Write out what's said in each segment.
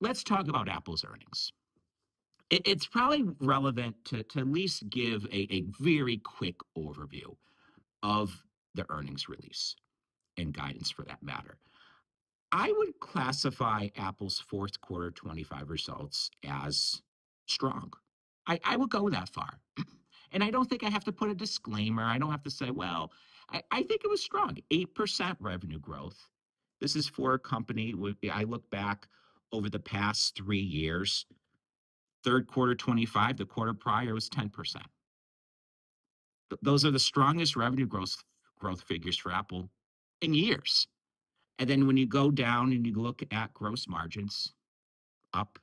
let's talk about Apple's earnings. It's probably relevant to at least give a very quick overview of the earnings release and guidance for that matter. I would classify Apple's fourth quarter 25 results as strong. I would go that far. And I don't think I have to put a disclaimer. I don't have to say, well, I think it was strong. 8% revenue growth. This is for a company. I look back over the past 3 years. Third quarter 25, the quarter prior was 10%. Those are the strongest revenue growth figures for Apple in years. And then when you go down and you look at gross margins, up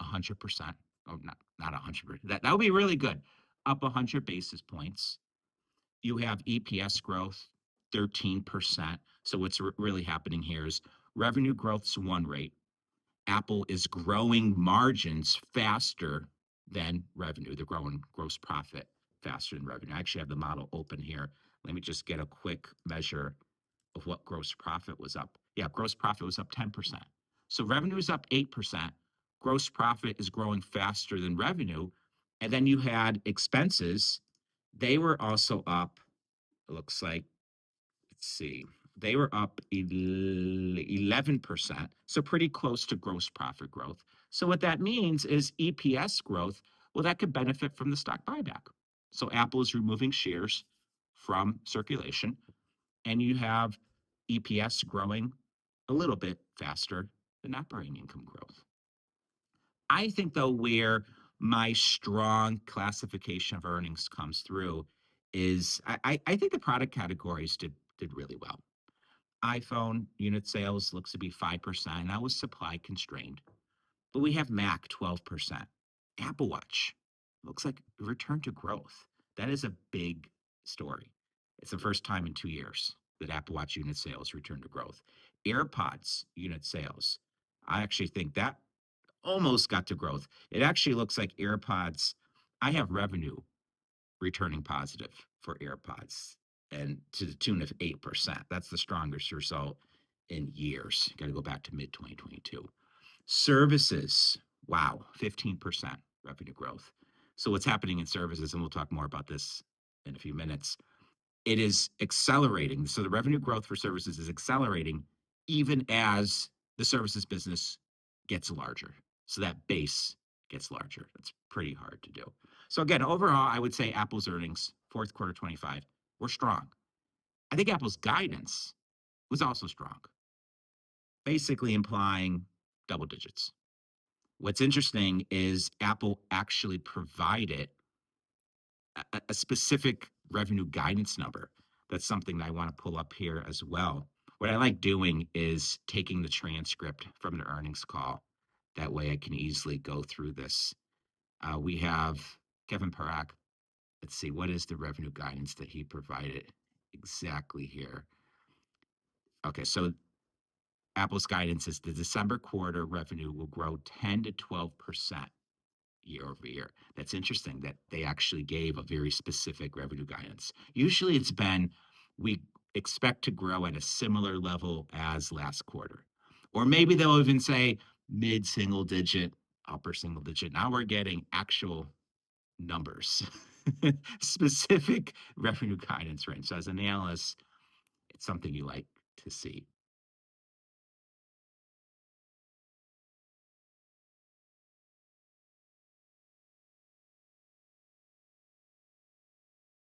100%. Oh, not 100%. That would be really good. Up 100 basis points. You have EPS growth, 13%. So what's really happening here is revenue growth's one rate. Apple is growing margins faster than revenue. They're growing gross profit faster than revenue. I actually have the model open here. Let me just get a quick measure of what gross profit was up. Yeah, gross profit was up 10%. So revenue is up 8%. Gross profit is growing faster than revenue. And then you had expenses. They were also up, it looks like, let's see, they were up 11%. So pretty close to gross profit growth. So what that means is EPS growth, well, that could benefit from the stock buyback. So Apple is removing shares from circulation, and you have EPS growing a little bit faster than operating income growth. I think, though, where my strong classification of earnings comes through is I think the product categories did really well. iPhone unit sales looks to be 5%. That was supply constrained. But we have Mac 12%. Apple Watch looks like a return to growth. That is a big story. It's the first time in 2 years that Apple Watch unit sales return to growth. AirPods unit sales, I actually think that almost got to growth. It actually looks like AirPods, I have revenue returning positive for AirPods and to the tune of 8%. That's the strongest result in years. Got to go back to mid 2022. Services, wow, 15% revenue growth. So what's happening in services, and we'll talk more about this in a few minutes, it is accelerating. So the revenue growth for services is accelerating even as the services business gets larger. So that base gets larger. That's pretty hard to do. So again, overall, I would say Apple's earnings, fourth quarter 25, were strong. I think Apple's guidance was also strong, basically implying double digits. What's interesting is Apple actually provided a specific revenue guidance number. That's something that I want to pull up here as well. What I like doing is taking the transcript from the earnings call. That way I can easily go through this. We have Kevin Parak. Let's see, what is the revenue guidance that he provided exactly here? Okay, so Apple's guidance is the December quarter revenue will grow 10 to 12% year over year. That's interesting that they actually gave a very specific revenue guidance. Usually it's been, we expect to grow at a similar level as last quarter. Or maybe they'll even say mid-single digit, upper single digit. Now we're getting actual numbers, specific revenue guidance range. So as an analyst, it's something you like to see.